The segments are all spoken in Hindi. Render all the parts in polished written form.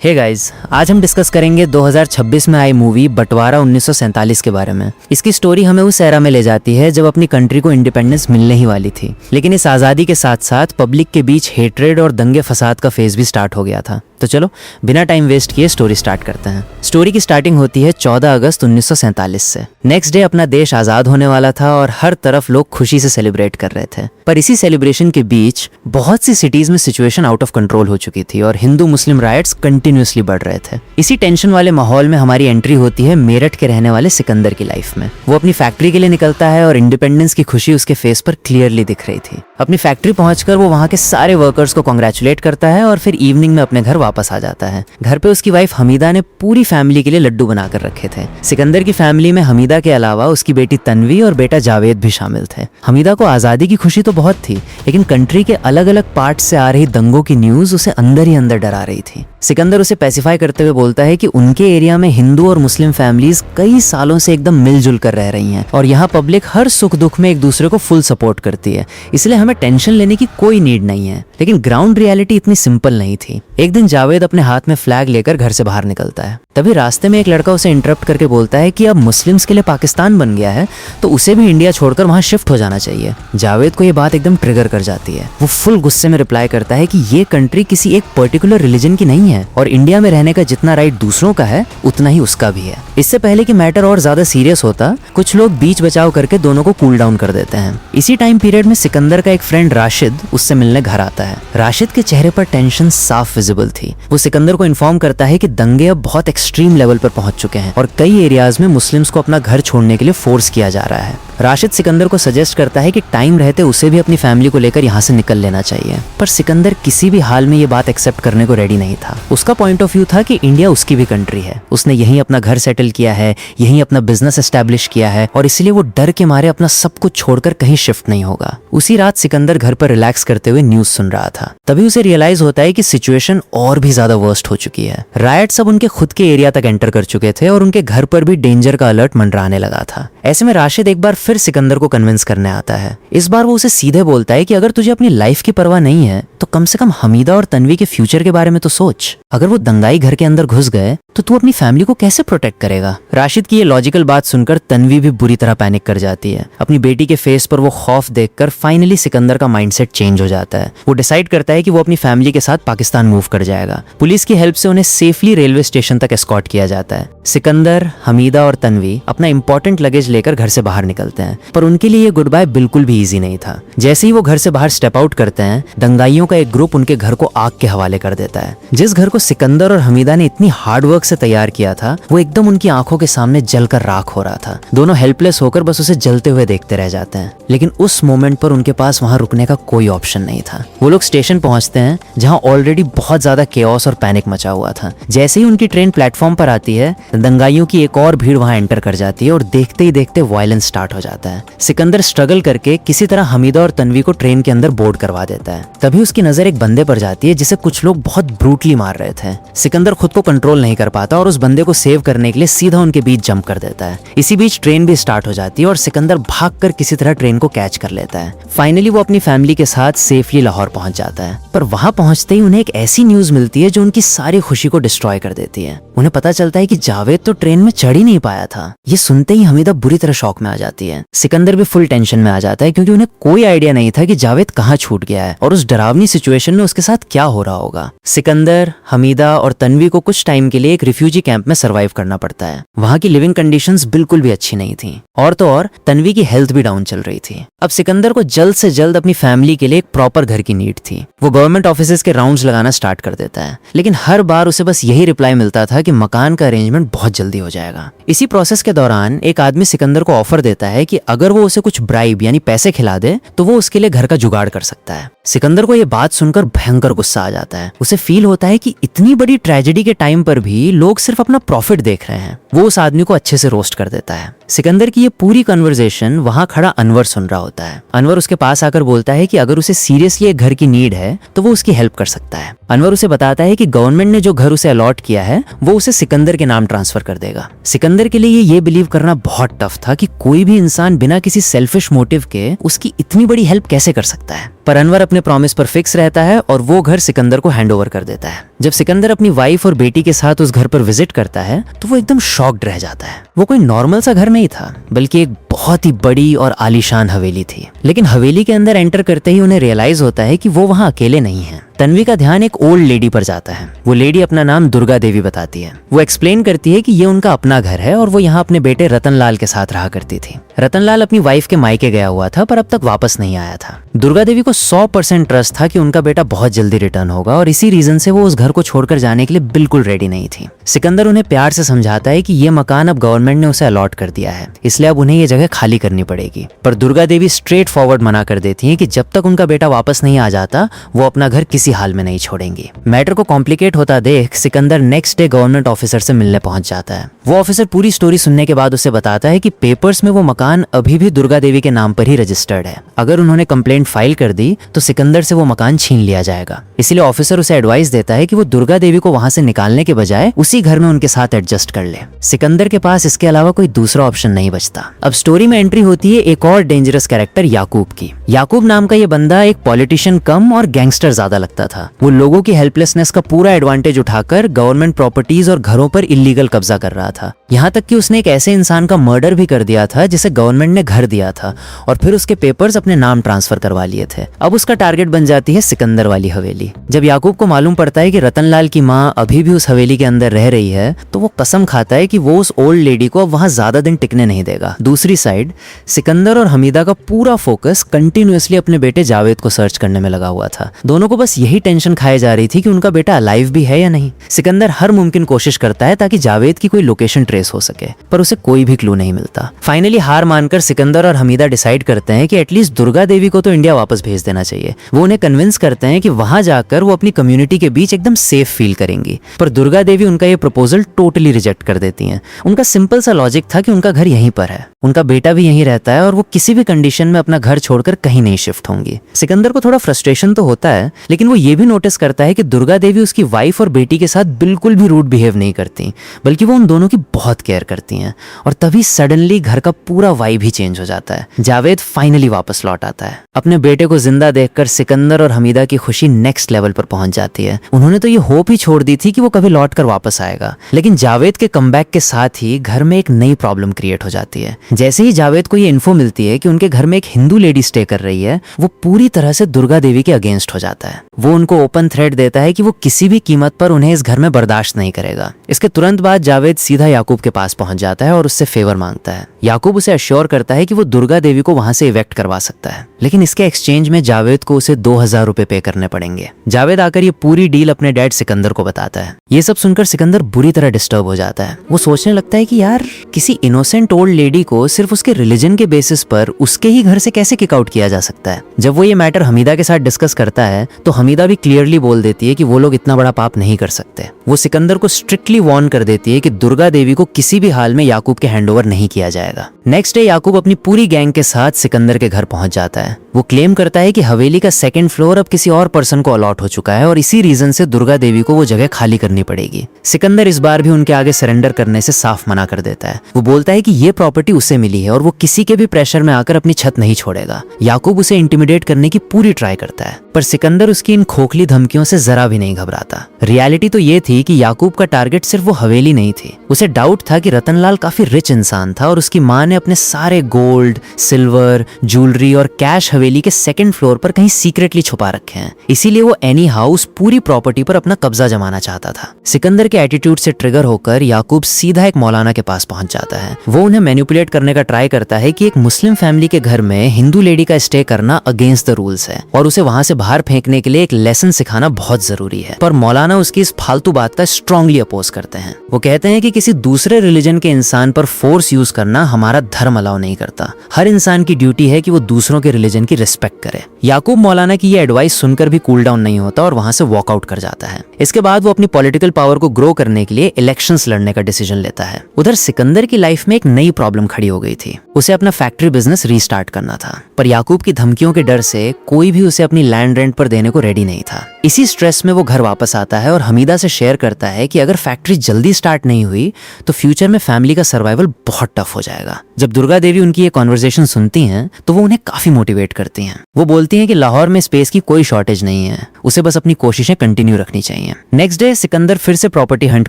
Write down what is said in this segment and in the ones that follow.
हे गाइस, आज हम डिस्कस करेंगे 2026 में आई मूवी बंटवारा 1947 के बारे में। इसकी स्टोरी हमें उस एरा में ले जाती है जब अपनी कंट्री को इंडिपेंडेंस मिलने ही वाली थी, लेकिन इस आज़ादी के साथ साथ पब्लिक के बीच हेट्रेड और दंगे फसाद का फेज भी स्टार्ट हो गया था। तो चलो बिना टाइम वेस्ट किए स्टोरी स्टार्ट करते हैं। स्टोरी की स्टार्टिंग होती है 14 अगस्त 1947 से। नेक्स्ट डे अपना देश आज़ाद होने वाला था और हर तरफ लोग खुशी से सेलिब्रेट कर रहे थे। पर इसी सेलिब्रेशन के बीच बहुत सी सिटीज में सिचुएशन आउट ऑफ कंट्रोल हो चुकी थी और हिंदू मुस्लिम राइट्स कंटिन्यूसली बढ़ रहे थे। इसी टेंशन वाले माहौल में हमारी एंट्री होती है मेरठ के रहने वाले सिकंदर की लाइफ में। वो अपनी फैक्ट्री के लिए निकलता है और इंडिपेंडेंस की खुशी उसके फेस पर क्लियरली दिख रही थी। अपनी फैक्ट्री पहुंचकर वो वहां के सारे वर्कर्स को कॉन्ग्रेचुलेट करता है और फिर इवनिंग में अपने घर वापस आ जाता है। घर पे उसकी वाइफ हमीदा ने पूरी फैमिली के लिए लड्डू बनाकर रखे थे। सिकंदर की फैमिली में हमीदा के अलावा उसकी बेटी तन्वी और बेटा जावेद भी शामिल थे। हमीदा को आज़ादी की खुशी तो बहुत थी, लेकिन कंट्री के अलग अलग पार्ट से आ रही दंगों की न्यूज उसे अंदर ही अंदर डरा रही थी। सिकंदर उसे पैसिफाई करते हुए बोलता है कि उनके एरिया में हिंदू और मुस्लिम फैमिलीज कई सालों से एकदम मिलजुल कर रह रही हैं और यहाँ पब्लिक हर सुख दुख में एक दूसरे को फुल सपोर्ट करती है, इसलिए हमें टेंशन लेने की कोई नीड नहीं है। लेकिन ग्राउंड रियलिटी इतनी सिंपल नहीं थी। एक दिन जावेद अपने हाथ में फ्लैग लेकर घर से बाहर निकलता है। तभी रास्ते में एक लड़का उसे इंटरप्ट करके बोलता है कि अब मुस्लिम्स के लिए पाकिस्तान बन गया है तो उसे भी इंडिया छोड़कर वहां शिफ्ट हो जाना चाहिए। जावेद को ये बात एकदम ट्रिगर कर जाती है। वो फुल गुस्से में रिप्लाई करता है कि ये कंट्री किसी एक पर्टिकुलर रिलीजन की नहीं है और इंडिया में रहने का जितना राइट दूसरों का है उतना ही उसका भी है। इससे पहले कि मैटर और ज्यादा सीरियस होता, कुछ लोग बीच बचाव करके दोनों को कूल डाउन कर देते हैं। इसी टाइम पीरियड में सिकंदर का एक फ्रेंड राशिद उससे मिलने घर आता है। राशिद के चेहरे पर टेंशन साफ विजिबल थी। वो सिकंदर को इन्फॉर्म करता है कि दंगे अब बहुत एक्सट्रीम लेवल पर पहुंच चुके हैं और कई एरियाज में मुस्लिम्स को अपना घर छोड़ने के लिए फोर्स किया जा रहा है। राशिद सिकंदर को सजेस्ट करता है कि टाइम रहते उसे भी अपनी फैमिली को लेकर यहाँ से निकल लेना चाहिए, पर सिकंदर किसी भी हाल में ये बात एक्सेप्ट करने को रेडी नहीं था। उसका पॉइंट ऑफ व्यू था कि इंडिया उसकी भी कंट्री है, उसने यहीं अपना घर सेटल किया है, यहीं अपना बिजनेस एस्टेब्लिश किया है और इसलिए वो डर के मारे अपना सब कुछ छोड़कर कहीं शिफ्ट नहीं होगा। उसी रात सिकंदर घर पर रिलैक्स करते हुए न्यूज सुन रहा था। तभी उसे रियलाइज होता है कि सिचुएशन और भी ज्यादा वर्स्ट हो चुकी है। रायट सब उनके खुद के एरिया तक एंटर कर चुके थे और उनके घर पर भी डेंजर का अलर्ट मंडराने लगा था। ऐसे में राशिद एक बार फिर सिकंदर को कन्विंस करने आता है। इस बार वो उसे सीधे बोलता है कि अगर तुझे अपनी लाइफ की परवाह नहीं है तो कम से कम हमीदा और तन्वी के फ्यूचर के बारे में तो सोच। अगर वो दंगाई घर के अंदर घुस गए तो तू अपनी फैमिली को कैसे प्रोटेक्ट करेगा। राशिद की ये लॉजिकल बात सुनकर तन्वी भी बुरी तरह पैनिक कर जाती है। अपनी बेटी के फेस पर वो खौफ देखकर फाइनली सिकंदर का माइंडसेट चेंज हो जाता है। वो डिसाइड करता है कि वो अपनी फैमिली के साथ पाकिस्तान मूव कर जाएगा। पुलिस की हेल्प से उन्हें सेफली रेलवे स्टेशन तक एस्कॉर्ट किया जाता है। सिकंदर, हमीदा और तन्वी अपना इंपॉर्टेंट लगेज लेकर घर से बाहर निकलते हैं, पर उनके लिए ये गुड बाय बिल्कुल भी इजी नहीं था। जैसे ही वो घर से बाहर स्टेप आउट करते हैं, दंगाइयों का एक ग्रुप उनके घर को आग के हवाले कर देता है। जिस घर को सिकंदर और हमीदा ने इतनी हार्ड वर्क से तैयार किया था, वो एकदम उनकी आंखों के सामने जलकर राख हो रहा था। दोनों हेल्पलेस होकर बस उसे जलते हुए देखते रह जाते हैं। लेकिन उस मोमेंट पर उनके पास वहां रुकने का कोई ऑप्शन नहीं था। वो लोग स्टेशन पहुंचते हैं जहां ऑलरेडी बहुत ज्यादा केओस और पैनिक मचा हुआ था। जैसे ही उनकी ट्रेन प्लेटफॉर्म पर आती है, दंगाइयों की एक और भीड़ वहां एंटर कर जाती है और देखते ही देखते वायलेंस स्टार्ट हो जाता है। सिकंदर स्ट्रगल करके किसी तरह हमीदा और तन्वी को ट्रेन के अंदर बोर्ड करवा देता है। तभी उसकी नजर एक बंदे पर जाती है जिसे कुछ लोग बहुत ब्रूटली मार रहे थे। सिकंदर खुद को कंट्रोल नहीं कर पाता और उस बंदे को सेव करने के लिए सीधा उनके बीच जंप कर देता है। इसी बीच ट्रेन भी स्टार्ट हो जाती है और सिकंदर भागकर किसी तरह ट्रेन को कैच कर लेता है। फाइनली वो अपनी फैमिली के साथ सेफली लाहौर पहुंच जाता है। पर वहां पहुंचते ही उन्हें एक ऐसी न्यूज मिलती है जो उनकी सारी खुशी को डिस्ट्रॉय कर देती है। उन्हें पता चलता है कि जावेद तो ट्रेन में चढ़ ही नहीं पाया था। ये सुनते ही हमीदा बुरी तरह शॉक में आ जाती है। सिकंदर भी फुल टेंशन में आ जाता है क्योंकि उन्हें कोई आइडिया नहीं था कि जावेद कहाँ छूट गया है और उस डरावनी सिचुएशन में उसके साथ क्या हो रहा होगा। सिकंदर, हमीदा और तन्वी को कुछ टाइम के लिए एक रिफ्यूजी कैंप में सर्वाइव करना पड़ता है। वहां की लिविंग कंडीशंस बिल्कुल भी अच्छी नहीं थी और तो और तन्वी की हेल्थ भी डाउन चल रही थी। अब सिकंदर को जल्द से जल्द अपनी फैमिली के लिए एक प्रॉपर घर की नीड थी। वो गवर्नमेंट ऑफिसेज के राउंड्स लगाना स्टार्ट कर देता है, लेकिन हर बार उसे बस यही रिप्लाई मिलता था कि मकान का अरेंजमेंट बहुत जल्दी हो जाएगा। इसी प्रोसेस के दौरान एक आदमी सिकंदर को ऑफर देता है कि अगर वो उसे कुछ ब्राइब यानी पैसे खिला दे तो वो उसके लिए घर का जुगाड़ कर सकता है। सिकंदर को ये बात सुनकर भयंकर गुस्सा आ जाता है। उसे फील होता है कि इतनी बड़ी ट्रेजेडी के टाइम पर भी लोग सिर्फ अपना प्रॉफिट देख रहे हैं। वो उस आदमी को अच्छे से रोस्ट कर देता है। सिकंदर की ये पूरी कन्वर्सेशन वहां खड़ा अनवर सुन रहा होता है। अनवर उसके पास आकर बोलता है कि अगर उसे सीरियसली एक घर की नीड है तो वो उसकी हेल्प कर सकता है। अनवर उसे बताता है कि गवर्नमेंट ने जो घर उसे अलॉट किया है वो उसे सिकंदर के नाम ट्रांसफर कर देगा। सिकंदर के लिए ये बिलीव करना बहुत टफ था कि कोई भी इंसान बिना किसी सेल्फिश मोटिव के उसकी इतनी बड़ी हेल्प कैसे कर सकता है, पर अनवर अपने प्रॉमिस पर फिक्स रहता है और वो घर सिकंदर को हैंडओवर कर देता है। जब सिकंदर अपनी वाइफ और बेटी के साथ उस घर पर विजिट करता है तो वो एकदम शॉक्ड रह जाता है। वो कोई नॉर्मल सा घर नहीं था, बल्कि एक बहुत ही बड़ी और आलीशान हवेली थी। लेकिन हवेली के अंदर एंटर करते ही उन्हें रियलाइज होता है कि वो वहाँ अकेले नहीं हैं। तन्वी का ध्यान एक ओल्ड लेडी पर जाता है। वो लेडी अपना नाम दुर्गा देवी बताती है। वो एक्सप्लेन करती है कि ये उनका अपना घर है और वो यहाँ अपने बेटे रतनलाल के साथ रहा करती थी। रतनलाल अपनी वाइफ के मायके गया हुआ था पर अब तक वापस नहीं आया था। दुर्गा देवी को 100% ट्रस्ट था कि उनका बेटा बहुत जल्दी रिटर्न होगा और इसी रीजन से वो उस घर को छोड़कर जाने के लिए बिल्कुल रेडी नहीं थी। सिकंदर उन्हें प्यार से समझाता है कि ये मकान अब गवर्नमेंट ने उसे अलॉट कर दिया है, इसलिए अब उन्हें ये जगह खाली करनी पड़ेगी। पर दुर्गा देवी स्ट्रेट फॉरवर्ड मना कर देती है कि जब तक उनका बेटा वापस नहीं आ जाता वो अपना घर किसी हाल में नहीं छोड़ेंगी। मैटर को कॉम्प्लिकेट होता देख Sikandar next day government officer से मिलने पहुंच जाता है। वो ऑफिसर पूरी स्टोरी सुनने के बाद उसे बताता है कि पेपर्स में वो मकान अभी भी दुर्गा देवी के नाम पर ही रजिस्टर्ड है। अगर उन्होंने कंप्लेंट फाइल कर दी तो सिकंदर से वो मकान छीन लिया जाएगा। इसलिए ऑफिसर उसे एडवाइस देता है कि वो दुर्गा देवी को वहां से निकालने के बजाय उसी घर में उनके साथ एडजस्ट कर ले। सिकंदर के पास इसके अलावा कोई दूसरा ऑप्शन नहीं बचता। अब स्टोरी में एंट्री होती है एक और डेंजरस कैरेक्टर याकूब की। याकूब नाम का ये बंदा एक पॉलिटिशियन कम और गैंगस्टर ज्यादा लगता था। वो लोगों की हेल्पलेसनेस का पूरा एडवांटेज उठाकर गवर्नमेंट प्रॉपर्टीज और घरों पर इलीगल कब्जा कर रहा था। यहाँ तक कि उसने एक ऐसे इंसान का मर्डर भी कर दिया था जिसे गवर्नमेंट ने घर दिया था और फिर उसके पेपर्स अपने नाम ट्रांसफर करवा लिए थे। अब उसका टारगेट बन जाती है सिकंदर वाली हवेली। जब याकूब को मालूम पड़ता है कि रतनलाल की माँ अभी भी उस हवेली के अंदर रह रही है तो वो कसम खाता है कि वो उस ओल्ड लेडी को अब वहां ज्यादा दिन टिकने नहीं देगा। दूसरी साइड सिकंदर और हमीदा का पूरा फोकस कंटिन्यूअसली अपने बेटे जावेद को सर्च करने में लगा हुआ था। दोनों को बस यही टेंशन खाई जा रही थी कि उनका बेटा अलाइव भी है या नहीं। सिकंदर हर मुमकिन कोशिश करता है ताकि जावेद की कोई लोकेशन ट्रेस हो सके, पर उसे कोई भी क्लू नहीं मिलता। फाइनली हार मानकर सिकंदर और हमीदा डिसाइड करते हैं कि एटलीस्ट दुर्गा देवी को तो इंडिया वापस भेज देना चाहिए। वो उन्हें कन्विंस करते हैं कि वहां जाकर वो अपनी कम्युनिटी के बीच एकदम सेफ फील करेंगी, पर दुर्गा देवी उनका ये प्रपोजल टोटली रिजेक्ट कर देती हैं। उनका सिंपल सा लॉजिक था कि उनका घर यहीं पर है, उनका बेटा भी यहीं रहता है और वो किसी भी कंडीशन में अपना घर छोड़कर कहीं नहीं शिफ्ट होंगी। सिकंदर को थोड़ा फ्रस्ट्रेशन तो होता है, लेकिन वो ये भी नोटिस करता है कि दुर्गा देवी उसकी वाइफ और बेटी के साथ बिल्कुल भी रूड बिहेव नहीं करती, बल्कि वो उन दोनों की बहुत केयर करती हैं। और तभी सडनली घर का पूरा वाइब ही चेंज हो जाता है। जावेद फाइनली वापस लौट आता है। अपने बेटे को जिंदा देखकर सिकंदर और हमीदा की खुशी नेक्स्ट लेवल पर पहुंच जाती है। उन्होंने तो ये होप ही छोड़ दी थी कि वो कभी लौट कर वापस आएगा, लेकिन जावेद के कमबैक के साथ ही घर में एक नई प्रॉब्लम क्रिएट हो जाती है। जैसे ही जावेद को ये इन्फो मिलती है कि उनके घर में एक हिंदू लेडी स्टे कर रही है, वो पूरी तरह से दुर्गा देवी के अगेंस्ट हो जाता है। वो उनको ओपन थ्रेट देता है कि वो किसी भी कीमत पर उन्हें इस घर में बर्दाश्त नहीं करेगा। इसके तुरंत बाद जावेद सीधा याकूब के पास पहुंच जाता है और उससे फेवर मांगता है। याकूब उसे अश्योर करता है कि वो दुर्गा देवी को वहां से इवेक्ट करवा सकता है, लेकिन इसके एक्सचेंज में जावेद को उसे 2000 रुपए पे करने पड़ेंगे। जावेद आकर ये पूरी डील अपने डैड सिकंदर को बताता है। ये सब सुनकर सिकंदर बुरी तरह डिस्टर्ब हो जाता है। वो सोचने लगता है कि यार किसी इनोसेंट ओल्ड लेडी को सिर्फ उसके रिलीजन के बेसिस पर उसके ही घर से कैसे किक आउट किया जा सकता है। जब वो ये मैटर हमीदा के साथ डिस्कस करता है तो हमीदा भी क्लियरली बोल देती है कि वो लोग इतना बड़ा पाप नहीं कर सकते। वो सिकंदर को स्ट्रिक्टली वार्न कर देती है कि दुर्गा देवी को किसी भी हाल में याकूब के हैंडओवर नहीं किया जाएगा। नेक्स्ट डे याकूब अपनी पूरी गैंग के साथ सिकंदर के घर पहुंच जाता है। वो क्लेम करता है कि हवेली का 2nd फ्लोर अब किसी और पर्सन को अलॉट हो चुका है और इसी रीजन से दुर्गा देवी को वो जगह खाली करनी पड़ेगी। सिकंदर इस बार भी उनके आगे सरेंडर करने से साफ मना कर देता है। वो बोलता है कि ये प्रॉपर्टी उसे मिली है और वो किसी के भी प्रेशर में आकर अपनी छत नहीं छोड़ेगा। याकूब उसे इंटिमिडेट करने की पूरी ट्राई करता है, पर सिकंदर उसकी इन खोखली धमकियों से जरा भी नहीं घबराता। रियलिटी तो ये थी कि याकूब का टारगेट सिर्फ वो हवेली नहीं थी। उसे डाउट था कि रतनलाल काफी रिच इंसान था और उसकी माँ ने अपने सारे गोल्ड, सिल्वर, ज्वेलरी और कैश हवेली के 2nd फ्लोर पर कहीं सीक्रेटली छुपा रखे हैं। इसीलिए वो एनी हाउस पूरी प्रॉपर्टी पर अपना कब्जा जमाना चाहता था। सिकंदर के एटीट्यूड से ट्रिगर होकर याकूब सीधा एक मौलाना के पास पहुंच जाता है। वो उन्हें मैनिपुलेट करने का ट्राई करता है कि एक मुस्लिम फैमिली के घर में हिंदू लेडी का स्टे करना अगेंस्ट द रूल्स है और उसे वहां से बाहर फेंकने के लिए एक लेसन सिखाना बहुत जरूरी है। पर मौलाना उसकी इस फालतू बात का स्ट्रांगली अपोज करते हैं। वो कहते हैं कि किसी दूसरे रिलीजन के इंसान पर फोर्स यूज करना हमारा धर्म अलाउ नहीं करता। हर इंसान की ड्यूटी है कि वो दूसरों के रिलीजन की उसकी रिस्पेक्ट करे। याकूब मौलाना की ये एडवाइस सुनकर भी कूल डाउन नहीं होता और वहां से वॉकआउट कर जाता है। इसके बाद वो अपनी पॉलिटिकल पावर को ग्रो करने के लिए इलेक्शंस लड़ने का डिसीजन लेता है। उधर सिकंदर की लाइफ में एक नई प्रॉब्लम खड़ी हो गई थी। उसे अपना फैक्ट्री बिजनेस रीस्टार्ट करना था, पर याकूब की धमकियों के डर से कोई भी उसे अपनी लैंड रेंट पर देने को रेडी नहीं था। इसी स्ट्रेस में वो घर वापस आता है और हमीदा से शेयर करता है कि अगर फैक्ट्री जल्दी स्टार्ट नहीं हुई तो फ्यूचर में फैमिली का सर्वाइवल बहुत टफ हो जाएगा। जब दुर्गा देवी उनकी ये कॉन्वर्सेशन सुनती हैं तो वो उन्हें काफी मोटिवेट करती हैं। वो बोलती हैं कि लाहौर में स्पेस की कोई शॉर्टेज नहीं है, उसे बस अपनी कोशिशें कंटिन्यू रखनी चाहिए। नेक्स्ट डे सिकंदर फिर से प्रॉपर्टी हंट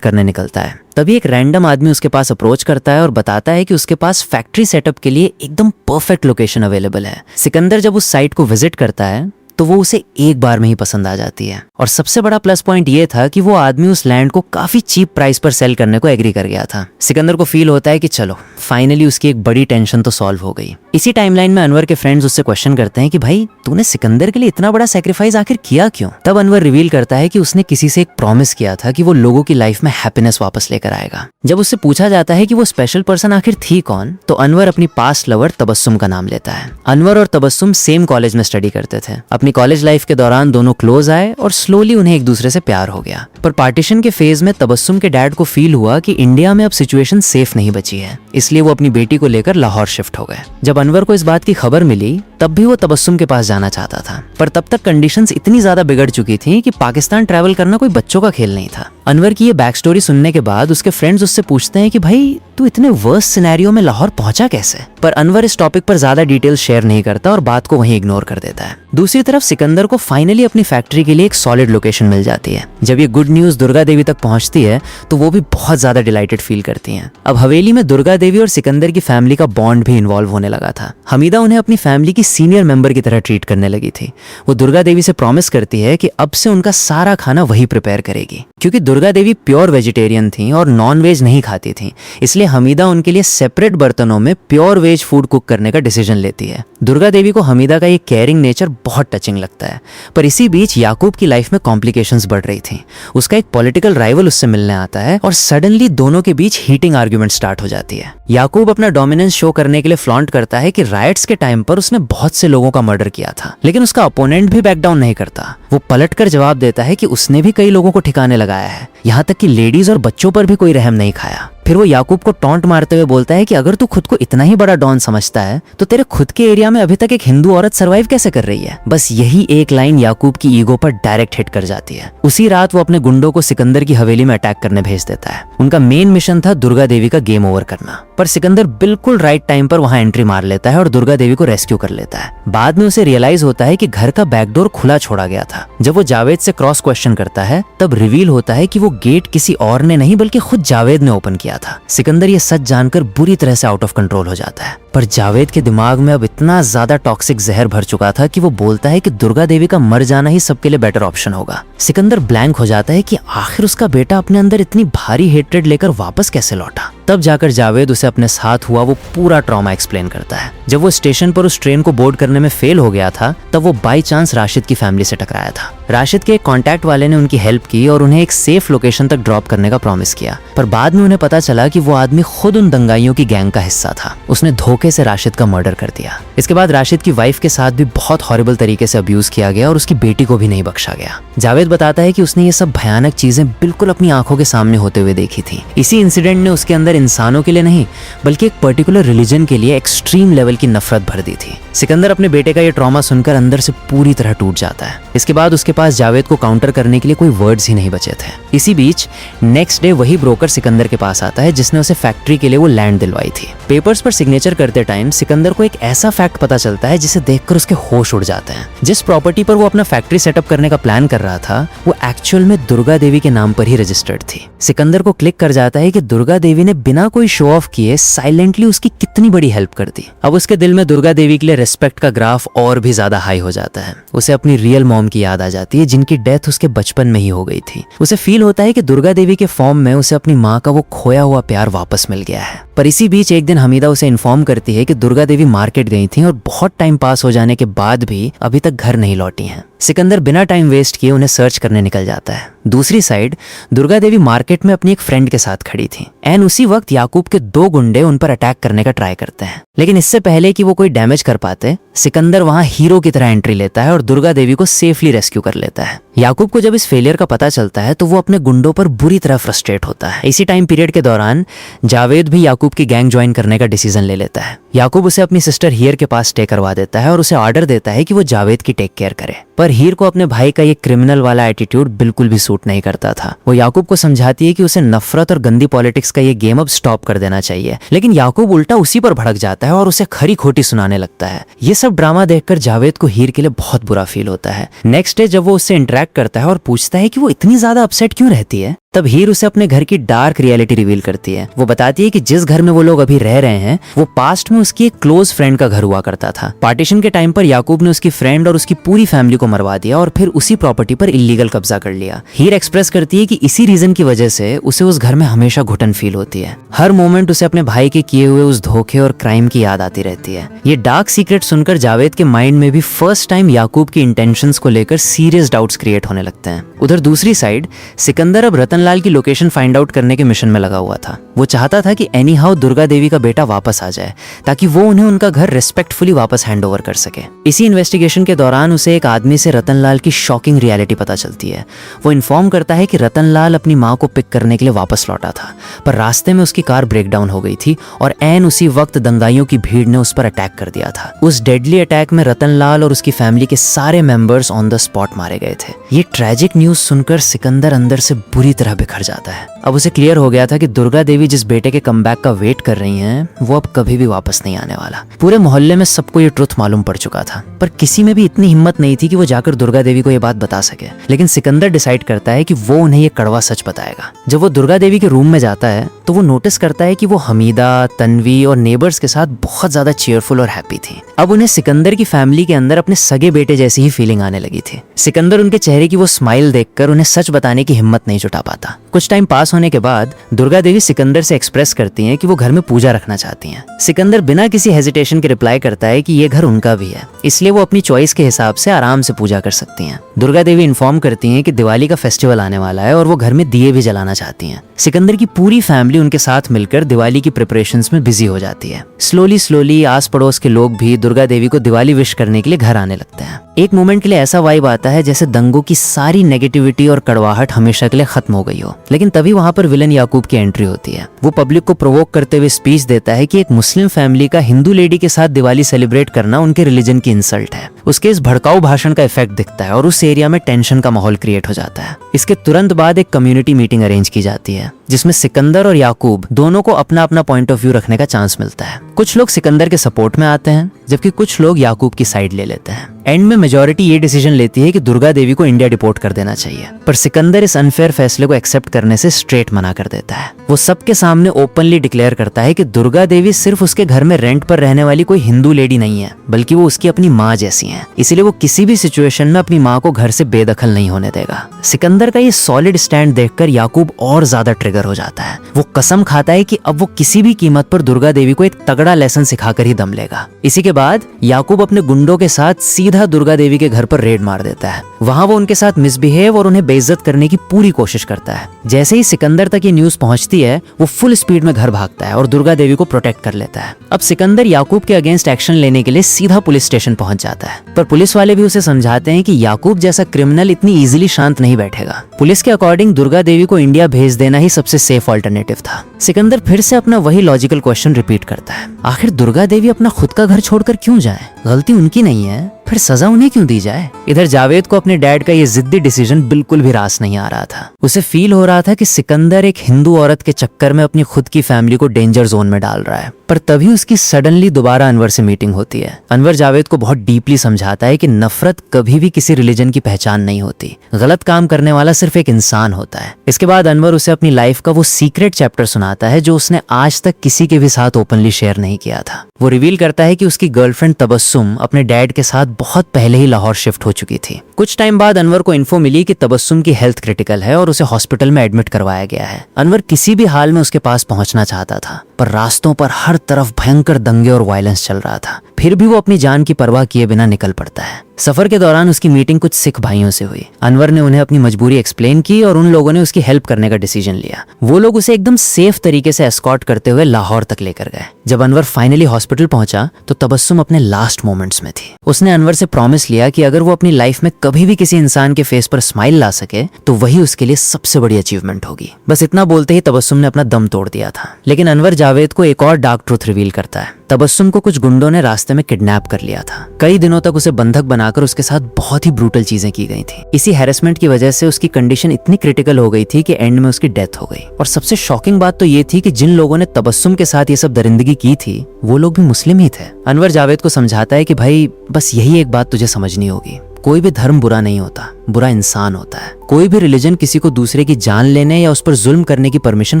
करने निकलता है। तभी एक रैंडम आदमी उसके पास अप्रोच करता है और बताता है कि उसके पास फैक्ट्री सेटअप के लिए एकदम परफेक्ट लोकेशन अवेलेबल है। सिकंदर जब उस साइट को विजिट करता है तो वो उसे एक बार में ही पसंद आ जाती है। और सबसे बड़ा प्लस पॉइंट ये था कि वो आदमी उस लैंड को काफी चीप प्राइस पर सेल करने को एग्री कर गया था। सिकंदर को फील होता है कि चलो फाइनली उसकी एक बड़ी टेंशन तो सॉल्व हो गई। इसी टाइमलाइन में अनवर के फ्रेंड्स उससे क्वेश्चन करते हैं कि भाई तूने सिकंदर के लिए इतना बड़ा सैक्रिफाइस आखिर किया क्यों? तब अनवर रिवील करता है कि उसने किसी से एक प्रॉमिस किया था कि वो लोगों की लाइफ में हैप्पीनेस वापस लेकर आएगा। जब उससे पूछा जाता है कि वो स्पेशल पर्सन आखिर थी कौन, तो अनवर अपनी पास्ट लवर तबस्सुम का नाम लेता है। अनवर और तबस्सुम सेम कॉलेज में स्टडी करते थे। अपनी कॉलेज लाइफ के दौरान दोनों क्लोज आए और स्लोली उन्हें एक दूसरे से प्यार हो गया। पर पार्टीशन के फेज में तबस्सुम के डैड को फील हुआ कि इंडिया में अब सिचुएशन सेफ नहीं बची है, इसलिए वो अपनी बेटी को लेकर लाहौर शिफ्ट हो गए। जब अनवर को इस बात की खबर मिली तब भी वो तबस्सुम के पास जाना चाहता था, पर तब तक कंडीशंस इतनी ज्यादा बिगड़ चुकी थी कि पाकिस्तान ट्रैवल करना कोई बच्चों का खेल नहीं था। अनवर की ये बैक स्टोरी सुनने के बाद उसके फ्रेंड्स उससे पूछते हैं कि भाई तू इतने वर्स्ट सिनेरियो में लाहौर पहुंचा कैसे? पर अनवर इस टॉपिक पर ज्यादा डिटेल्स शेयर नहीं करता और बात को वहीं इग्नोर कर देता है। दूसरी तरफ सिकंदर को फाइनली अपनी फैक्ट्री के लिए एक सॉलिड लोकेशन मिल जाती है। जब ये गुड न्यूज दुर्गा देवी तक पहुंचती है तो वो भी बहुत ज्यादा डिलाइटेड फील करती हैं। अब हवेली में दुर्गा देवी और सिकंदर की फैमिली का बॉन्ड भी इन्वॉल्व होने लगा था। हमीदा उन्हें अपनी फैमिली की सीनियर मेंबर की तरह ट्रीट करने लगी थी। वो दुर्गा देवी से प्रॉमिस करती है कि अब से उनका सारा खाना वही प्रिपेयर करेगी। क्योंकि दुर्गा देवी प्योर वेजिटेरियन थी और नॉन वेज नहीं खाती थी, इसलिए हमीदा उनके लिए सेपरेट बर्तनों में प्योर वेज फूड कुक करने का डिसीजन लेती है। दुर्गा देवी को हमीदा का ये केयरिंग नेचर बहुत टचिंग लगता है। पर इसी बीच याकूब की लाइफ में कॉम्प्लिकेशंस बढ़ रही थी। उसका एक पॉलिटिकल राइवल उससे मिलने आता है और सडनली दोनों के बीच हीटिंग आर्ग्यूमेंट स्टार्ट हो जाती है। याकूब अपना डोमिनेंस शो करने के लिए फ्लॉन्ट करता है कि राइट्स के टाइम पर उसने बहुत से लोगों का मर्डर किया था, लेकिन उसका अपोनेंट भी बैक डाउन नहीं करता। वो पलटकर जवाब देता है कि उसने भी कई लोगों को ठिकाने लगाया है, यहाँ तक कि लेडीज और बच्चों पर भी कोई रहम नहीं खाया। फिर वो याकूब को टॉन्ट मारते हुए बोलता है कि अगर तू खुद को इतना ही बड़ा डॉन समझता है तो तेरे खुद के एरिया में अभी तक एक हिंदू औरत सरवाइव कैसे कर रही है? बस यही एक लाइन याकूब की ईगो पर डायरेक्ट हिट कर जाती है। उसी रात वो अपने गुंडों को सिकंदर की हवेली में अटैक करने भेज देता है। उनका मेन मिशन था दुर्गा देवी का गेम ओवर करना, पर सिकंदर बिल्कुल राइट टाइम पर वहां एंट्री मार लेता है और दुर्गा देवी को रेस्क्यू कर लेता है। बाद में उसे रियलाइज होता है कि घर का बैकडोर खुला छोड़ा गया था। जब वो जावेद से क्रॉस क्वेश्चन करता है तब रिवील होता है कि वो गेट किसी और ने नहीं बल्कि खुद जावेद ने ओपन किया था। सिकंदर ये सच जानकर बुरी तरह से आउट ऑफ कंट्रोल हो जाता है, पर जावेद के दिमाग में अब इतना ज्यादा टॉक्सिक जहर भर चुका था कि वो बोलता है कि दुर्गा देवी का मर जाना ही सबके लिए बेटर ऑप्शन होगा। सिकंदर ब्लैंक हो जाता है कि आखिर उसका बेटा अपने अंदर इतनी भारी हेट्रेड लेकर वापस कैसे लौटा। तब जाकर जावेद उसे अपने साथ हुआ वो पूरा ट्रॉमा एक्सप्लेन करता है। जब वो स्टेशन पर उस ट्रेन को बोर्ड करने में फेल हो गया था तब वो बाई चांस राशिद की फैमिली से टकराया था। राशिद के एक कॉन्टैक्ट वाले ने उनकी हेल्प की और उन्हें एक सेफ लोकेशन तक ड्रॉप करने का प्रॉमिस किया, पर बाद में उन्हें पता चला कि वो आदमी खुद उन दंगाइयों की गैंग का हिस्सा था। उसने धोखे से राशिद का मर्डर कर दिया। इसके बाद राशिद की वाइफ के साथ भी बहुत हॉरिबल तरीके से अब्यूज किया गया और उसकी बेटी को भी नहीं बख्शा गया। जावेद बताता है कि उसने ये सब भयानक चीजें बिल्कुल अपनी आंखों के सामने होते हुए देखी थी। इसी इंसिडेंट ने उसके अंदर इंसानों के लिए नहीं बल्कि एक पर्टिकुलर रिलीजन के लिए एक्सट्रीम लेवल की नफरत भर दी थी। सिकंदर अपने बेटे का ये ट्रॉमा सुनकर अंदर से पूरी तरह टूट जाता है। इसके बाद उसके पास जावेद को काउंटर करने के लिए कोई वर्ड्स ही नहीं बचे थे। इसी बीच नेक्स्ट डे वही ब्रोकर सिकंदर के पास आता है जिसने उसे फैक्ट्री के लिए वो लैंड दिलवाई थी। पेपर्स पर सिग्नेचर करते टाइम सिकंदर को एक ऐसा फैक्ट पता चलता है जिसे देखकर उसके होश उड़ जाते हैं। जिस प्रॉपर्टी पर वो अपना फैक्ट्री सेटअप करने का प्लान कर रहा था वो एक्चुअल में दुर्गा देवी के नाम पर ही रजिस्टर्ड थी। सिकंदर को क्लिक कर जाता है कि दुर्गा देवी ने बिना कोई शो ऑफ किए साइलेंटली उसकी कितनी बड़ी हेल्प कर दी। अब उसके दिल में दुर्गा देवी के लिए रिस्पेक्ट का ग्राफ और भी ज्यादा हाई हो जाता है। उसे अपनी रियल मॉम की याद आ जाती है जिनकी डेथ उसके बचपन में ही हो गई थी। उसे फील होता है कि दुर्गा देवी के फॉर्म में उसे अपनी माँ का वो खोया हुआ प्यार वापस मिल गया है। पर इसी बीच एक दिन हमीदा उसे इन्फॉर्म करती है कि दुर्गा देवी मार्केट गई थी और बहुत टाइम पास हो जाने के बाद भी अभी तक घर नहीं लौटी हैं। सिकंदर बिना टाइम वेस्ट किए उन्हें सर्च करने निकल जाता है। दूसरी साइड दुर्गा देवी मार्केट में अपनी एक फ्रेंड के साथ खड़ी थी। एन उसी वक्त याकूब के 2 गुंडे उन पर अटैक करने का ट्राई करते हैं, लेकिन इससे पहले कि वो कोई डैमेज कर पाते सिकंदर वहां हीरो की तरह एंट्री लेता है और दुर्गा देवी को सेफली रेस्क्यू कर लेता है। याकूब को जब इस फेलियर का पता चलता है तो वो अपने गुंडों पर बुरी तरह फ्रस्ट्रेट होता है। इसी टाइम पीरियड के दौरान जावेद भी याकूब की गैंग ज्वाइन करने का डिसीजन ले लेता है। याकूब उसे अपनी सिस्टर हीर के पास स्टे करवा देता है और उसे ऑर्डर देता है कि वो जावेद की टेक केयर करे, पर हीर को अपने भाई का ये क्रिमिनल वाला एटीट्यूड बिल्कुल भी सूट नहीं करता था। वो याकूब को समझाती है कि उसे नफरत और गंदी पॉलिटिक्स का ये गेम अब स्टॉप कर देना चाहिए, लेकिन याकूब उल्टा उसी पर भड़क जाता है और उसे खरी खोटी सुनाने लगता है। ये सब ड्रामा देखकर जावेद को हीर के लिए बहुत बुरा फील होता है। नेक्स्ट डे जब वो उससे इंटरेक्ट करता है और पूछता है कि वो इतनी ज्यादा अपसेट क्यों रहती है, तब हीर उसे अपने घर की डार्क रियलिटी रिवील करती है। वो बताती है कि जिस घर में वो लोग अभी रह रहे हैं वो पास्ट में उसकी एक क्लोज फ्रेंड का घर हुआ करता था। पार्टीशन के टाइम पर याकूब ने उसकी फ्रेंड और उसकी पूरी फैमिली को मरवा दिया और फिर उसी प्रॉपर्टी पर इलीगल कब्जा कर लिया। हीर एक्सप्रेस करती है कि इसी रीजन की वजह से उसे उस घर में हमेशा घुटन फील होती है। हर मोमेंट उसे अपने भाई के किए हुए उस धोखे और क्राइम की याद आती रहती है। ये डार्क सीक्रेट सुनकर जावेद के माइंड में भी फर्स्ट टाइम याकूब की इंटेंशंस को लेकर सीरियस डाउट्स क्रिएट होने लगते हैं। उधर दूसरी साइड सिकंदर अब रतनलाल की लोकेशन फाइंड आउट करने के मिशन में लगा हुआ था। वो चाहता था कि एनी हाउ दुर्गा देवी का बेटा वापस आ जाए ताकि वो उन्हें उनका घर रिस्पेक्टफुली वापस हैंड ओवर कर सके। इसी इन्वेस्टिगेशन के दौरान उसे एक आदमी से रतनलाल की शॉकिंग रियलिटी पता चलती है। वो इन्फॉर्म करता है कि रतनलाल अपनी माँ को पिक करने के लिए वापस लौटा था, पर रास्ते में उसकी कार ब्रेक डाउन हो गई थी और एन उसी वक्त दंगाइयों की भीड़ ने उस पर अटैक कर दिया था। उस डेडली अटैक में रतनलाल और उसकी फैमिली के सारे मेंबर्स ऑन द स्पॉट मारे गए थे। ये ट्रेजिक न्यूज सुनकर सिकंदर अंदर से बुरी तरह बिखर जाता है। अब उसे क्लियर हो गया था कि दुर्गा देवी जिस बेटे के कमबैक का वेट कर रही हैं, वो अब कभी भी वापस नहीं आने वाला। पूरे मोहल्ले में सबको ये ट्रुथ मालूम पड़ चुका था, पर किसी में भी इतनी हिम्मत नहीं थी कि वो जाकर दुर्गा देवी को ये बात बता सके। लेकिन सिकंदर डिसाइड करता है कि वो उन्हें ये कड़वा सच बताएगा। जब वो दुर्गा देवी के रूम में जाता है तो वो नोटिस करता है कि वो हमीदा, तन्वी और नेबर्स के साथ बहुत ज्यादा चेयरफुल और हैप्पी थी। अब उन्हें सिकंदर की फैमिली के अंदर अपने सगे बेटे जैसी ही फीलिंग आने लगी थी। सिकंदर उनके चेहरे की वो स्माइल देखकर उन्हें सच बताने की हिम्मत नहीं जुटा पाता। कुछ टाइम पास होने के बाद दुर्गा देवी सिकंदर से एक्सप्रेस करती हैं कि वो घर में पूजा रखना चाहती हैं। सिकंदर बिना किसी हेजिटेशन के रिप्लाई करता है कि ये घर उनका भी है, इसलिए वो अपनी चॉइस के हिसाब से आराम से पूजा कर सकती हैं। दुर्गा देवी इन्फॉर्म करती हैं कि दिवाली का फेस्टिवल आने वाला है और वो घर में दिए भी जलाना चाहती हैं। सिकंदर की पूरी फैमिली उनके साथ मिलकर दिवाली की प्रिपरेशंस में बिजी हो जाती है। स्लोली आस पड़ोस के लोग भी दुर्गा देवी को दिवाली विश करने के लिए घर आने लगते हैं। एक मोमेंट के लिए ऐसा वाइब आता है जैसे दंगों की सारी नेगेटिविटी और कड़वाहट हमेशा के लिए खत्म हो गई हो। लेकिन तभी वहां पर विलन याकूब की एंट्री होती है। वो पब्लिक को प्रोवोक करते हुए स्पीच देता है कि एक मुस्लिम फैमिली का हिंदू लेडी के साथ दिवाली सेलिब्रेट करना उनके रिलीजन की इंसल्ट है। उसके इस भड़काऊ भाषण का इफेक्ट दिखता है और उस एरिया में टेंशन का माहौल क्रिएट हो जाता है। इसके तुरंत बाद एक कम्युनिटी मीटिंग अरेंज की जाती है जिसमें सिकंदर और याकूब दोनों को अपना अपना पॉइंट ऑफ व्यू रखने का चांस मिलता है। कुछ लोग सिकंदर के सपोर्ट में आते हैं जबकि कुछ लोग याकूब की साइड ले लेते हैं। एंड में मेजॉरिटी ये डिसीजन लेती है कि दुर्गा देवी को इंडिया डिपोर्ट कर देना चाहिए, पर सिकंदर इस अनफेयर फैसले को एक्सेप्ट करने से स्ट्रेट मना कर देता है। वो सबके सामने ओपनली डिक्लेयर करता है कि दुर्गा देवी सिर्फ उसके घर में रेंट पर रहने वाली कोई हिंदू लेडी नहीं है, बल्कि वो उसकी अपनी माँ जैसी है। इसलिए वो किसी भी सिचुएशन में अपनी माँ को घर से बेदखल नहीं होने देगा। सिकंदर का ये सॉलिड स्टैंड देखकर याकूब और ज्यादा ट्रिगर हो जाता है। वो कसम खाता है कि अब वो किसी भी कीमत पर दुर्गा देवी को एक तगड़ा लेसन सिखाकर ही दम लेगा। इसी के बाद याकूब अपने गुंडों के साथ सीधा दुर्गा देवी के घर पर रेड मार देता है। वहां वो उनके साथ मिसबिहेव और उन्हें बेइज्जत करने की पूरी कोशिश करता है। जैसे ही सिकंदर तक ये न्यूज पहुंचती है वो फुल स्पीड में घर भागता है और दुर्गा देवी को प्रोटेक्ट कर लेता है। अब सिकंदर याकूब के अगेंस्ट एक्शन लेने के लिए सीधा पुलिस स्टेशन पहुंच जाता है, पर पुलिस वाले भी उसे समझाते हैं कि याकूब जैसा क्रिमिनल इतनी इजीली शांत नहीं बैठेगा। पुलिस के अकॉर्डिंग दुर्गा देवी को इंडिया भेज देना ही सबसे सेफ ऑल्टरनेटिव था। सिकंदर फिर से अपना वही लॉजिकल क्वेश्चन रिपीट करता है, आखिर दुर्गा देवी अपना खुद का घर छोड़कर क्यों जाए? गलती उनकी नहीं है, फिर सजा उन्हें क्यों दी जाए? इधर जावेद को अपने डैड का ये जिद्दी डिसीजन बिल्कुल भी रास नहीं आ रहा था। उसे फील हो रहा था कि सिकंदर एक हिंदू औरत के चक्कर में अपनी खुद की फैमिली को डेंजर जोन में डाल रहा है। पर तभी उसकी सडनली दोबारा अनवर से मीटिंग होती है। अनवर जावेद को बहुत डीपली समझाता है कि नफरत कभी भी किसी रिलीजन की पहचान नहीं होती। गलत काम करने वाला सिर्फ एक इंसान होता है। इसके बाद अनवर उसे अपनी लाइफ का वो सीक्रेट चैप्टर सुनाता है जो उसने आज तक किसी के भी साथ ओपनली शेयर नहीं किया था। वो रिवील करता है कि उसकी गर्लफ्रेंड तबस्सुम अपने डैड के साथ बहुत पहले ही लाहौर शिफ्ट हो चुकी थी। कुछ टाइम बाद अनवर को इन्फो मिली कि तबस्सुम की हेल्थ क्रिटिकल है और उसे हॉस्पिटल में एडमिट करवाया गया है। अनवर किसी भी हाल में उसके पास पहुंचना चाहता था, पर रास्तों पर हर तरफ भयंकर दंगे और वायलेंस चल रहा था। फिर भी वो अपनी जान की परवाह किए बिना निकल पड़ता है। सफर के दौरान उसकी मीटिंग कुछ सिख भाइयों से हुई। अनवर ने उन्हें अपनी मजबूरी एक्सप्लेन की और उन लोगों ने उसकी हेल्प करने का डिसीजन लिया। वो लोग उसे एकदम सेफ तरीके से एस्कॉर्ट करते हुए लाहौर तक लेकर गए। जब अनवर फाइनली हॉस्पिटल पहुंचा तो तबस्सुम अपने लास्ट मोमेंट्स में थी। उसने अनवर से प्रॉमिस लिया कि अगर वो अपनी लाइफ में कभी भी किसी इंसान के फेस पर स्माइल ला सके तो वही उसके लिए सबसे बड़ी अचीवमेंट होगी। बस इतना बोलते ही तबस्सुम ने अपना दम तोड़ दिया था। लेकिन अनवर जावेद को एक और डार्क ट्रूथ रिवील करता है। तबस्सुम को कुछ गुंडों ने रास्ते में किडनैप कर लिया था। कई दिनों तक उसे बंधक बनाकर उसके साथ बहुत ही ब्रूटल चीजें की गई थी। इसी हैरेसमेंट की वजह से उसकी कंडीशन इतनी क्रिटिकल हो गई थी कि एंड में उसकी डेथ हो गई। और सबसे शॉकिंग बात तो ये थी कि जिन लोगों ने तबस्सुम के साथ ये सब दरिंदगी की थी वो लोग भी मुस्लिम ही थे। अनवर जावेद को समझाता है कि भाई बस यही एक बात तुझे समझनी होगी, कोई भी धर्म बुरा नहीं होता, बुरा इंसान होता है। कोई भी रिलीजन किसी को दूसरे की जान लेने या उस पर जुल्म करने की परमिशन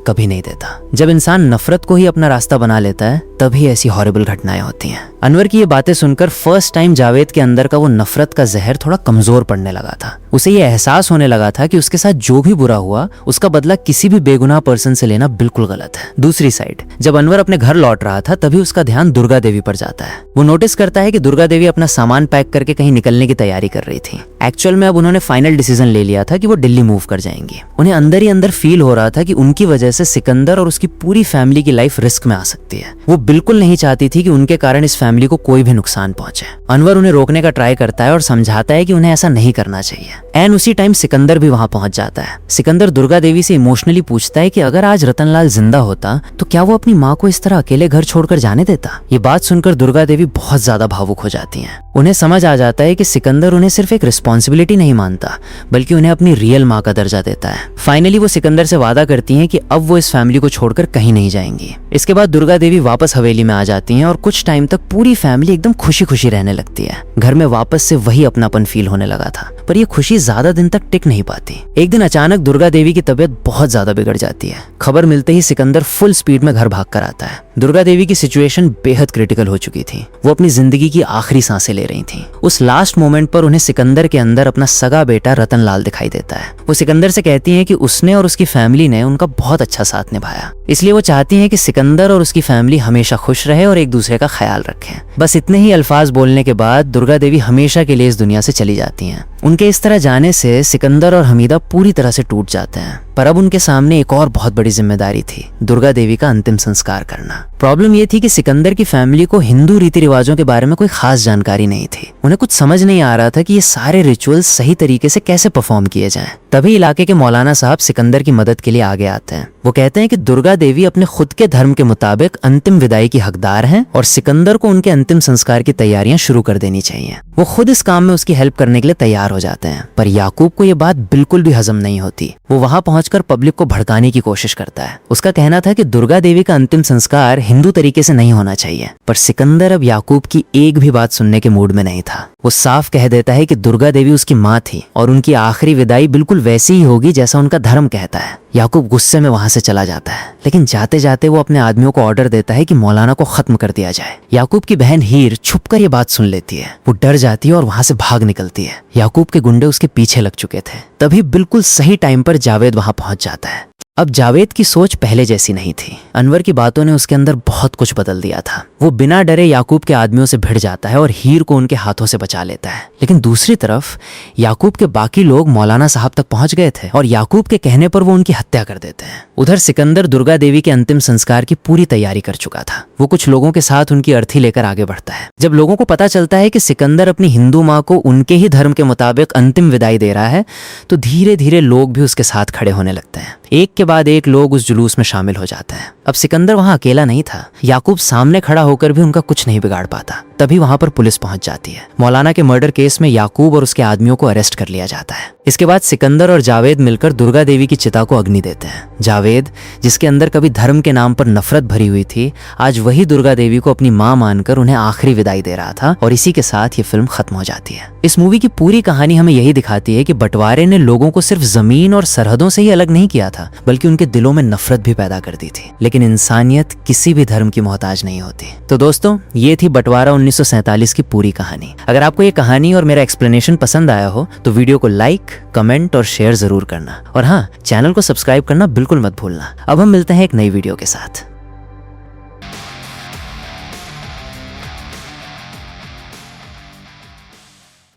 कभी नहीं देता। जब इंसान नफरत को ही अपना रास्ता बना लेता है तभी ऐसी हॉरिबल घटनाएं होती हैं। अनवर की ये बातें सुनकर फर्स्ट टाइम जावेद के अंदर का वो नफरत का जहर थोड़ा कमजोर पड़ने लगा था। उसे ये एहसास होने लगा था कि उसके साथ जो भी बुरा हुआ उसका बदला किसी भी बेगुनाह पर्सन से लेना बिल्कुल गलत है। दूसरी साइड जब अनवर अपने घर लौट रहा था तभी उसका ध्यान दुर्गा देवी पर जाता है। वो नोटिस करता है कि दुर्गा देवी अपना सामान पैक करके कहीं निकलने की तैयारी कर रही थी। एक्चुअल में अब उन्होंने फाइनल डिसीजन ले लिया था कि वो दिल्ली मूव कर जाएंगी। उन्हें अंदर ही अंदर फील हो रहा था कि उनकी वजह से सिकंदर और उसकी पूरी फैमिली की लाइफ रिस्क में आ सकती है। वो बिल्कुल नहीं चाहती थी कि उनके कारण इस फैमिली को कोई भी नुकसान पहुंचे। अनवर उन्हें रोकने का ट्राई करता है और समझाता है कि उन्हें ऐसा नहीं करना चाहिए। एंड उसी टाइम सिकंदर भी वहां पहुंच जाता है। सिकंदर दुर्गा देवी से इमोशनली पूछता है कि अगर आज रतनलाल जिंदा होता तो क्या वो अपनी माँ को इस तरह अकेले घर छोड़कर जाने देता। ये बात सुनकर दुर्गा देवी बहुत ज्यादा भावुक हो जाती हैं। उन्हें समझ आ जाता है कि सिकंदर उन्हें सिर्फ एक रिस्पॉन्सिबिलिटी नहीं मानता बल्कि उन्हें अपनी रियल माँ का दर्जा देता है। फाइनली वो सिकंदर से वादा करती हैं कि अब वो इस फैमिली को छोड़कर कहीं नहीं जाएंगी। इसके बाद दुर्गा देवी वापस हवेली में आ जाती हैं और कुछ टाइम तक पूरी फैमिली एकदम खुशी खुशी रहने लगती है। घर में वापस से वही अपनापन फील होने लगा था। पर ये खुशी ज्यादा दिन तक टिक नहीं पाती। एक दिन अचानक दुर्गा देवी की तबीयत बहुत ज्यादा बिगड़ जाती है। खबर मिलते ही सिकंदर फुल स्पीड में घर भाग कर आता है। दुर्गा देवी की सिचुएशन बेहद क्रिटिकल हो चुकी थी। वो अपनी जिंदगी की आखिरी सांसें ले रही थी। उस लास्ट मोमेंट पर उन्हें सिकंदर के अंदर अपना सगा बेटा रतनलाल दिखाई देता है। वो सिकंदर से कहती हैं कि उसने और उसकी फैमिली ने उनका बहुत अच्छा साथ निभाया, इसलिए वो चाहती हैं कि सिकंदर और उसकी फैमिली हमेशा खुश रहे और एक दूसरे का ख्याल रखें। बस इतने ही अल्फाज बोलने के बाद दुर्गा देवी हमेशा के लिए इस दुनिया से चली जाती हैं। उनके इस तरह जाने से सिकंदर और हमीदा पूरी तरह से टूट जाते हैं। पर अब उनके सामने एक और बहुत बड़ी जिम्मेदारी थी, दुर्गा देवी का अंतिम संस्कार करना। प्रॉब्लम ये थी कि सिकंदर की फैमिली को हिंदू रीति रिवाजों के बारे में कोई खास जानकारी नहीं थी। उन्हें कुछ समझ नहीं आ रहा था कि ये सारे रिचुअल्स सही तरीके से कैसे परफॉर्म किए जाएं। तभी इलाके के मौलाना साहब सिकंदर की मदद के लिए आगे आते हैं। वो कहते हैं कि दुर्गा देवी अपने खुद के धर्म के मुताबिक अंतिम विदाई की हकदार हैं और सिकंदर को उनके अंतिम संस्कार की तैयारियां शुरू कर देनी चाहिए। वो खुद इस काम में उसकी हेल्प करने के लिए तैयार हो जाते हैं। पर याकूब को ये बात बिल्कुल भी हजम नहीं होती। वो वहां पहुंचकर पब्लिक को भड़काने की कोशिश करता है। उसका कहना था कि दुर्गा देवी का अंतिम संस्कार हिंदू तरीके से नहीं होना चाहिए। पर सिकंदर अब याकूब की एक भी बात सुनने के मूड में नहीं था। वो साफ कह देता है कि दुर्गा देवी उसकी माँ थी और उनकी आखिरी विदाई बिल्कुल वैसी ही होगी जैसा उनका धर्म कहता है। याकूब गुस्से में वहां से चला जाता है, लेकिन जाते जाते वो अपने आदमियों को ऑर्डर देता है कि मौलाना को खत्म कर दिया जाए। याकूब की बहन हीर छुपकर ये बात सुन लेती है। वो डर जाती है और वहां से भाग निकलती है। याकूब के गुंडे उसके पीछे लग चुके थे। तभी बिल्कुल सही टाइम पर जावेद वहां पहुंच जाता है। अब जावेद की सोच पहले जैसी नहीं थी। अनवर की बातों ने उसके अंदर बहुत कुछ बदल दिया था। वो बिना डरे याकूब के आदमियों से भिड़ जाता है और हीर को उनके हाथों से बचा लेता है। लेकिन दूसरी तरफ याकूब के बाकी लोग मौलाना साहब तक पहुंच गए थे और याकूब के कहने पर वो उनकी हत्या कर देते हैं। उधर सिकंदर दुर्गा देवी के अंतिम संस्कार की पूरी तैयारी कर चुका था। वो कुछ लोगों के साथ उनकी अर्थी लेकर आगे बढ़ता है। जब लोगों को पता चलता है कि सिकंदर अपनी हिंदू माँ को उनके ही धर्म के मुताबिक अंतिम विदाई दे रहा है तो धीरे धीरे लोग भी उसके साथ खड़े होने लगते हैं। एक के बाद एक लोग उस जुलूस में शामिल हो जाते हैं। अब सिकंदर वहां अकेला नहीं था। याकूब सामने खड़ा होकर भी उनका कुछ नहीं बिगाड़ पाता। तभी वहां पर पुलिस पहुंच जाती है। मौलाना के मर्डर केस में याकूब और उसके आदमियों को अरेस्ट कर लिया जाता है। इसके बाद सिकंदर और जावेद मिलकर दुर्गा देवी की चिता को अग्नि देते हैं। जावेद, जिसके अंदर कभी धर्म के नाम पर नफरत भरी हुई थी, आज वही दुर्गा देवी को अपनी मां मानकर उन्हें आखिरी विदाई दे रहा था और इसी के साथ ये फिल्म खत्म हो जाती है। इस मूवी की पूरी कहानी हमें यही दिखाती है कि बंटवारे ने लोगों को सिर्फ जमीन और सरहदों से ही अलग नहीं किया था, बल्कि उनके दिलों में नफरत भी पैदा कर दी थी। लेकिन इंसानियत किसी भी धर्म की मोहताज नहीं होती। तो दोस्तों, ये थी बंटवारा 1947 की पूरी कहानी। अगर आपको ये कहानी और मेरा एक्सप्लेनेशन पसंद आया हो तो वीडियो को लाइक, कमेंट और शेयर जरूर करना। और हाँ, चैनल को सब्सक्राइब करना बिल्कुल मत भूलना। अब हम मिलते हैं एक नई वीडियो के साथ।